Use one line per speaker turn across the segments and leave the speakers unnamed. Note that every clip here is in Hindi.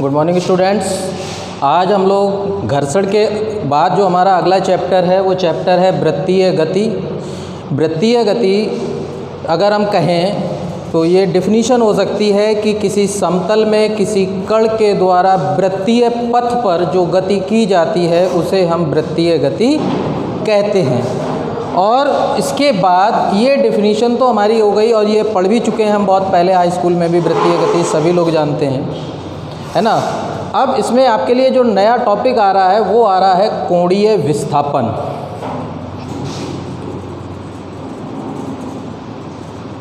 Good morning students. आज हम लोग घर्षण के बाद जो हमारा अगला चैप्टर है वो चैप्टर है वृत्तीय गति। वृत्तीय गति अगर हम कहें तो ये डिफिनीशन हो सकती है कि किसी समतल में किसी कण के द्वारा वृत्तीय पथ पर जो गति की जाती है उसे हम वृत्तीय गति कहते हैं। और इसके बाद ये डिफिनीशन तो हमारी हो गई और ये पढ़ भी चुके हैं हम बहुत पहले, हाई स्कूल में भी वृत्तीय गति सभी लोग जानते हैं, है ना। अब इसमें आपके लिए जो नया टॉपिक आ रहा है वो आ रहा है कोणीय विस्थापन।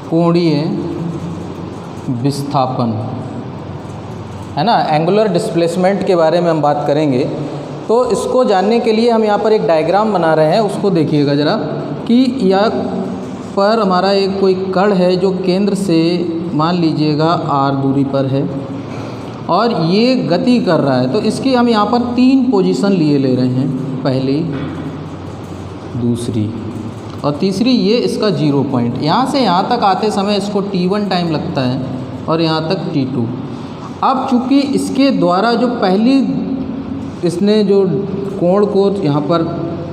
कोणीय विस्थापन, है ना, एंगुलर डिस्प्लेसमेंट के बारे में हम बात करेंगे। तो इसको जानने के लिए हम यहाँ पर एक डायग्राम बना रहे हैं, उसको देखिएगा ज़रा कि यहाँ पर हमारा एक कोई कण है जो केंद्र से मान लीजिएगा r दूरी पर है और ये गति कर रहा है। तो इसकी हम यहाँ पर 3 पोजीशन लिए ले रहे हैं, पहली, दूसरी और तीसरी। ये इसका 0 पॉइंट, यहाँ से यहाँ तक आते समय इसको t1 टाइम लगता है और यहाँ तक t2। अब चूँकि इसके द्वारा जो पहली इसने जो कोण को यहाँ पर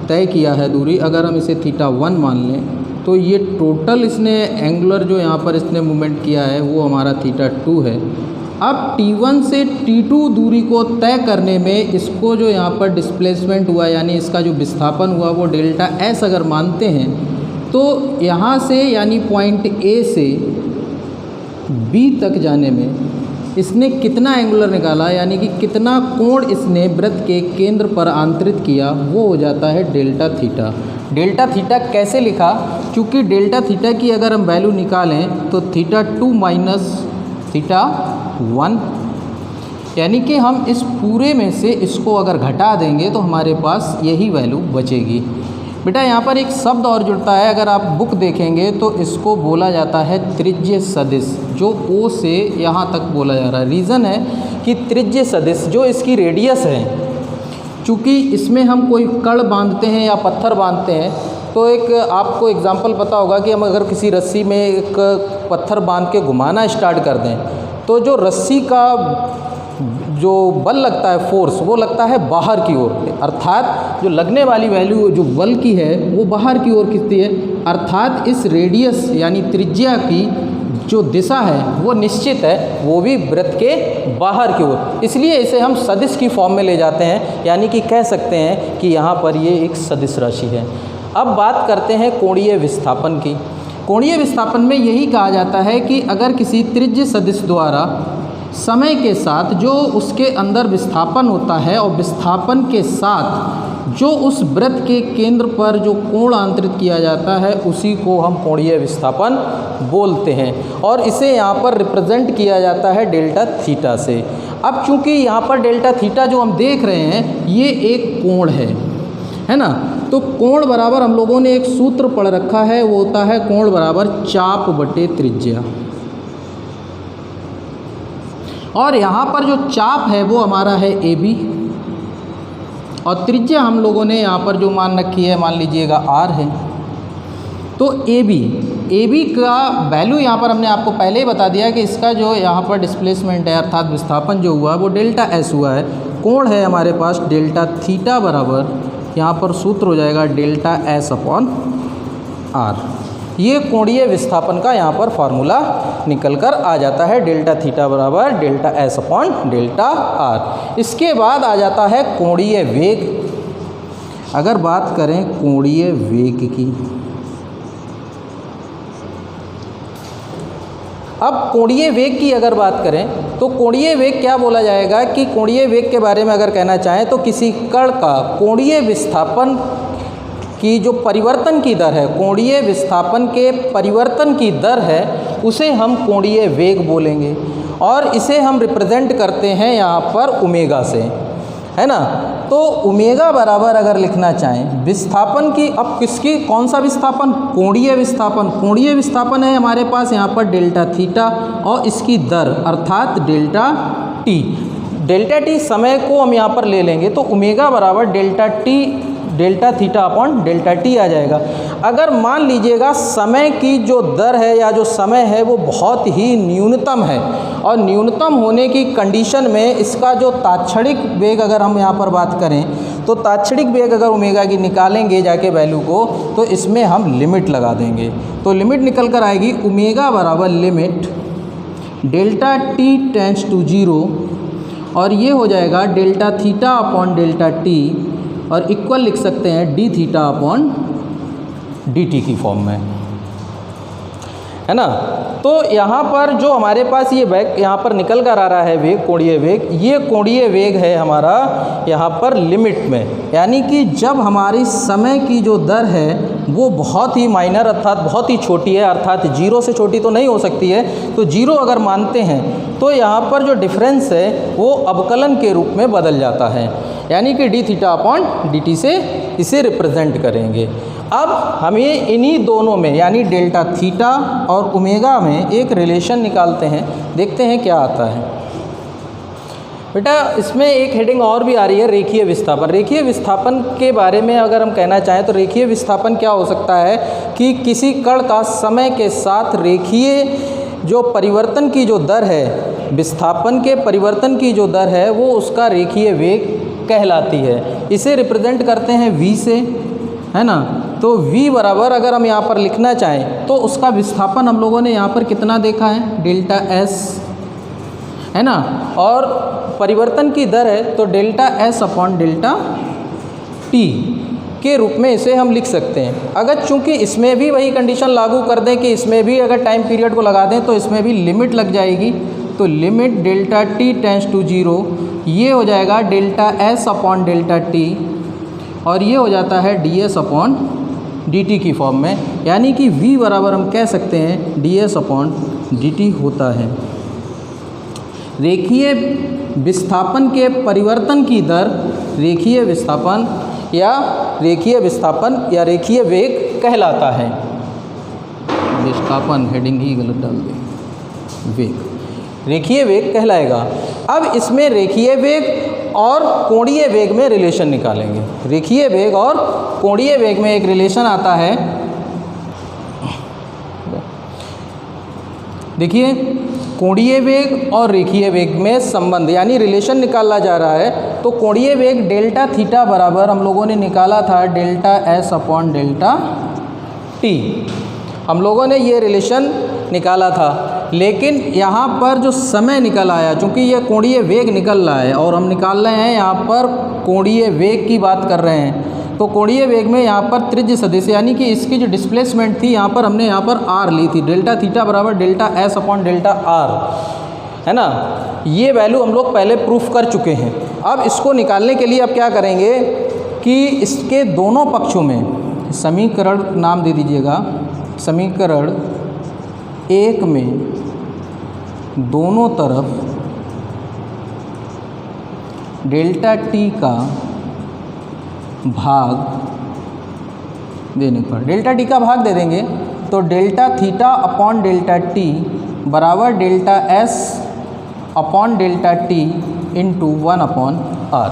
तय किया है दूरी, अगर हम इसे θ1 मान लें तो ये टोटल इसने एंगुलर जो यहाँ पर इसने मूवमेंट किया है वो हमारा θ2 है। अब t1 से t2 दूरी को तय करने में इसको जो यहाँ पर डिस्प्लेसमेंट हुआ यानी इसका जो विस्थापन हुआ वो डेल्टा s अगर मानते हैं तो यहाँ से यानी पॉइंट A से B तक जाने में इसने कितना एंगुलर निकाला यानी कि कितना कोण इसने वृत्त के केंद्र पर आंतरित किया, वो हो जाता है डेल्टा थीटा। डेल्टा थीटा कैसे लिखा? क्योंकि डेल्टा थीटा की अगर हम वैल्यू निकालें तो θ2 माइनस θ1, यानी कि हम इस पूरे में से इसको अगर घटा देंगे तो हमारे पास यही वैल्यू बचेगी। बेटा यहाँ पर एक शब्द और जुड़ता है, अगर आप बुक देखेंगे तो इसको बोला जाता है त्रिज्य सदिश, जो O से यहाँ तक बोला जा रहा है। रीज़न है कि त्रिज्य सदिश जो इसकी रेडियस है, चूँकि इसमें हम कोई कण बांधते हैं या पत्थर बांधते हैं तो एक आपको एग्जांपल पता होगा कि हम अगर किसी रस्सी में एक पत्थर बांध के घुमाना स्टार्ट कर दें तो जो रस्सी का जो बल लगता है, फोर्स, वो लगता है बाहर की ओर, अर्थात जो लगने वाली वैल्यू जो बल की है वो बाहर की ओर खींचती है। अर्थात इस रेडियस यानी त्रिज्या की जो दिशा है वो निश्चित है, वो भी वृत्त के बाहर की ओर। इसलिए इसे हम सदिश की फॉर्म में ले जाते हैं, यानी कि कह सकते हैं कि यहाँ पर ये एक सदिश राशि है। अब बात करते हैं कोणीय विस्थापन की। कोणीय विस्थापन में यही कहा जाता है कि अगर किसी त्रिज्य सदिश द्वारा समय के साथ जो उसके अंदर विस्थापन होता है और विस्थापन के साथ जो उस वृत्त के केंद्र पर जो कोण आंतरित किया जाता है उसी को हम कोणीय विस्थापन बोलते हैं और इसे यहाँ पर रिप्रेजेंट किया जाता है डेल्टा थीटा से। अब चूँकि यहाँ पर डेल्टा थीटा जो हम देख रहे हैं ये एक कोण है ना, तो कोण बराबर हम लोगों ने एक सूत्र पढ़ रखा है, वो होता है कोण बराबर चाप बटे त्रिज्या। और यहाँ पर जो चाप है वो हमारा है AB और त्रिज्या हम लोगों ने यहाँ पर जो मान रखी है मान लीजिएगा R है। तो AB का वैल्यू यहाँ पर हमने आपको पहले ही बता दिया कि इसका जो यहाँ पर डिस्प्लेसमेंट है अर्थात विस्थापन जो हुआ वो डेल्टा S हुआ है। कोण है हमारे पास डेल्टा थीटा बराबर यहाँ पर सूत्र हो जाएगा डेल्टा S अपॉन R। ये कोणीय विस्थापन का यहाँ पर फार्मूला निकल कर आ जाता है, डेल्टा थीटा बराबर delta S upon delta R। इसके बाद आ जाता है कोणीय वेग। अगर बात करें कोणीय वेग की, अब कोणीय वेग की अगर बात करें तो कोणीय वेग क्या बोला जाएगा कि कोणीय वेग के बारे में अगर कहना चाहें तो किसी कण का कोणीय विस्थापन की जो परिवर्तन की दर है, कोणीय विस्थापन के परिवर्तन की दर है, उसे हम कोणीय वेग बोलेंगे और इसे हम रिप्रेजेंट करते हैं यहाँ पर ओमेगा से, है ना। तो ओमेगा बराबर अगर लिखना चाहें विस्थापन की, अब किसकी, कौन सा विस्थापन? कोणीय विस्थापन। कोणीय विस्थापन है हमारे पास यहाँ पर डेल्टा थीटा और इसकी दर अर्थात डेल्टा टी। डेल्टा टी समय को हम यहाँ पर ले लेंगे तो ओमेगा बराबर delta T delta theta upon delta T आ जाएगा। अगर मान लीजिएगा समय की जो दर है या जो समय है वो बहुत ही न्यूनतम है, और न्यूनतम होने की कंडीशन में इसका जो तात्क्षणिक वेग अगर हम यहाँ पर बात करें तो तात्क्षणिक वेग अगर ओमेगा की निकालेंगे जाके वैल्यू को, तो इसमें हम लिमिट लगा देंगे। तो लिमिट निकल कर आएगी ओमेगा बराबर limit delta T tends to 0, और ये हो जाएगा delta theta upon delta T, और इक्वल लिख सकते हैं D theta upon D T की फॉर्म में, है ना। तो यहाँ पर जो हमारे पास ये वेग यहाँ पर निकल कर आ रहा है वेग, कोणीय वेग, ये कोणीय वेग है हमारा यहाँ पर लिमिट में, यानी कि जब हमारी समय की जो दर है वो बहुत ही माइनर अर्थात बहुत ही छोटी है, अर्थात 0 से छोटी तो नहीं हो सकती है, तो 0 अगर मानते हैं तो यहाँ पर जो डिफरेंस है वो अवकलन के रूप में बदल जाता है, यानी कि D theta upon D T से इसे रिप्रेजेंट करेंगे। अब हमें इन्हीं दोनों में यानी डेल्टा थीटा और ओमेगा में एक रिलेशन निकालते हैं, देखते हैं क्या आता है। बेटा इसमें एक हेडिंग और भी आ रही है, रेखीय विस्थापन। रेखीय विस्थापन के बारे में अगर हम कहना चाहें तो रेखीय विस्थापन क्या हो सकता है कि किसी कण का समय के साथ रेखीय जो परिवर्तन की जो दर है, विस्थापन के परिवर्तन की जो दर है वो उसका रेखीय वेग कहलाती है। इसे रिप्रेजेंट करते हैं v से, है ना। तो v बराबर अगर हम यहाँ पर लिखना चाहें तो उसका विस्थापन हम लोगों ने यहाँ पर कितना देखा है, डेल्टा s, है ना, और परिवर्तन की दर है तो delta s upon delta t के रूप में इसे हम लिख सकते हैं। अगर चूंकि इसमें भी वही कंडीशन लागू कर दें कि इसमें भी अगर टाइम पीरियड को लगा दें तो इसमें भी लिमिट लग जाएगी, तो limit delta t tends to 0, ये हो जाएगा delta s upon delta t, और ये हो जाता है ds अपॉन dt की फॉर्म में, यानी कि v बराबर हम कह सकते हैं ds अपॉन dt होता है। रेखीय विस्थापन के परिवर्तन की दर रेखीय विस्थापन या रेखीय वेग कहलाता है। विस्थापन हेडिंग ही गलत डाल दे, वेग रेखीय वेग कहलाएगा। अब इसमें रेखीय वेग और कोणीय वेग में रिलेशन निकालेंगे। रेखीय वेग और कोणीय वेग में एक रिलेशन आता है, देखिए कोणीय वेग और रेखीय वेग में संबंध यानी रिलेशन निकाला जा रहा है। तो कोणीय वेग डेल्टा थीटा बराबर हम लोगों ने निकाला था delta s upon delta t, हम लोगों ने ये रिलेशन निकाला था, लेकिन यहाँ पर जो समय निकल आया, चूँकि ये कोणीय वेग निकल रहा है और हम निकाल रहे हैं यहाँ पर कोणीय वेग की बात कर रहे हैं, तो कोणीय वेग में यहाँ पर त्रिज्य सदिश यानी कि इसकी जो डिस्प्लेसमेंट थी यहाँ पर हमने यहाँ पर r ली थी, डेल्टा थीटा बराबर delta s upon delta r, है ना। ये वैल्यू हम लोग पहले प्रूफ कर चुके हैं। अब इसको निकालने के लिए अब क्या करेंगे कि इसके दोनों पक्षों में समीकरण नाम दे दीजिएगा, समीकरण 1 में दोनों तरफ डेल्टा t का भाग देने पर डेल्टा t का भाग दे देंगे तो delta theta upon delta t बराबर delta s upon delta t into 1 upon r।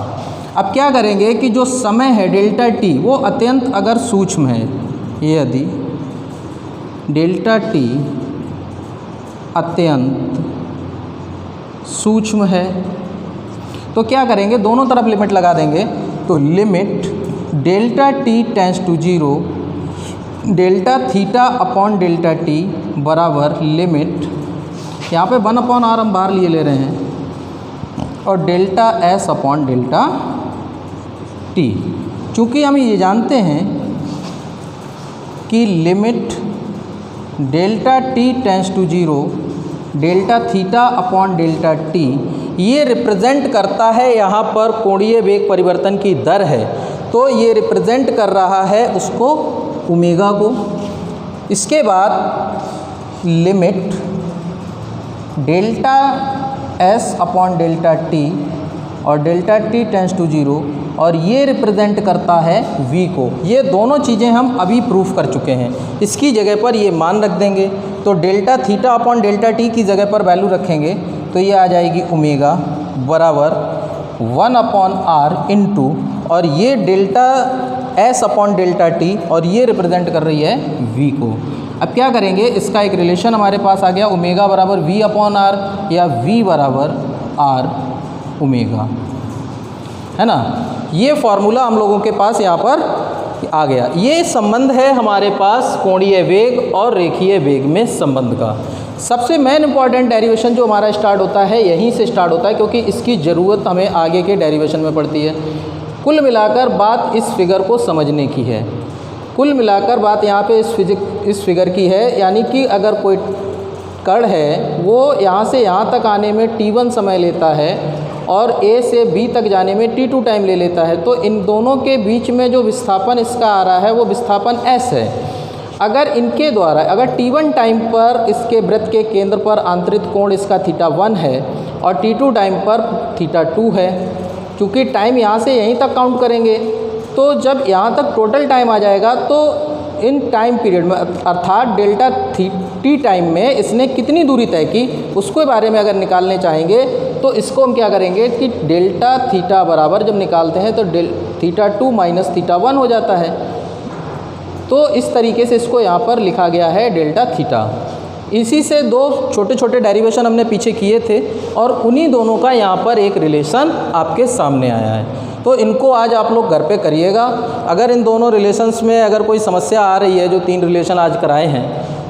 अब क्या करेंगे कि जो समय है डेल्टा t वो अत्यंत अगर सूक्ष्म है, ये यदि डेल्टा t अत्यंत सूक्ष्म है तो क्या करेंगे, दोनों तरफ लिमिट लगा देंगे। तो limit delta t tends to 0 delta theta upon delta t बराबर लिमिट, यहाँ पे 1 अपॉन r हम बाहर लिए ले रहे हैं, और delta s upon delta t। चूँकि हम ये जानते हैं कि limit delta t tends to 0 delta theta upon delta t ये रिप्रेजेंट करता है यहाँ पर कोणीय वेग परिवर्तन की दर है, तो ये रिप्रेजेंट कर रहा है उसको ओमेगा को। इसके बाद limit delta s upon delta t और डेल्टा t टेंड्स टू 0 और ये रिप्रेजेंट करता है v को। ये दोनों चीज़ें हम अभी प्रूफ कर चुके हैं। इसकी जगह पर ये मान रख देंगे, तो delta theta upon delta t की जगह पर वैल्यू रखेंगे तो ये आ जाएगी ओमेगा बराबर 1 अपॉन r इंटू, और ये delta S upon delta T और ये रिप्रेजेंट कर रही है वी को। अब क्या करेंगे, इसका एक रिलेशन हमारे पास आ गया, ओमेगा बराबर वी अपॉन आर या वी बराबर आर ओमेगा, है ना। ये फॉर्मूला हम लोगों के पास यहाँ पर आ गया। ये संबंध है हमारे पास कोणीय वेग और रेखीय वेग में संबंध का। सबसे मेन इंपॉर्टेंट डेरिवेशन जो हमारा स्टार्ट होता है यहीं से स्टार्ट होता है, क्योंकि इसकी ज़रूरत हमें आगे के डेरिवेशन में पड़ती है। कुल मिलाकर बात इस फिगर को समझने की है, कुल मिलाकर बात यहाँ पे इस फिगर की है, यानी कि अगर कोई कण है वो यहाँ से यहाँ तक आने में t1 समय लेता है और A से B तक जाने में t2 टाइम ले लेता है, तो इन दोनों के बीच में जो विस्थापन इसका आ रहा है वो विस्थापन s है। अगर इनके द्वारा अगर t1 टाइम पर इसके वृत्त के केंद्र पर आंतरिक कोण इसका θ1 है और t2 टाइम पर θ2 है, क्योंकि टाइम यहाँ से यहीं तक काउंट करेंगे, तो जब यहाँ तक टोटल टाइम आ जाएगा तो इन टाइम पीरियड में अर्थात डेल्टा टी टाइम में इसने कितनी दूरी तय की उसके बारे में अगर निकालने चाहेंगे तो इसको हम क्या करेंगे कि डेल्टा थीटा बराबर जब निकालते हैं तो θ2 माइनस θ1 हो जाता है। तो इस तरीके से इसको यहाँ पर लिखा गया है डेल्टा थीटा। इसी से दो छोटे छोटे डेरिवेशन हमने पीछे किए थे और उन्हीं दोनों का यहाँ पर एक रिलेशन आपके सामने आया है। तो इनको आज आप लोग घर पे करिएगा। अगर इन दोनों रिलेशंस में अगर कोई समस्या आ रही है, जो 3 रिलेशन आज कराए हैं,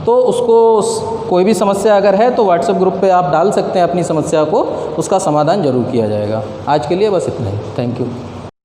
तो उसको कोई भी समस्या अगर है तो व्हाट्सएप ग्रुप पे आप डाल सकते हैं अपनी समस्या को, उसका समाधान ज़रूर किया जाएगा। आज के लिए बस इतना ही। Thank you.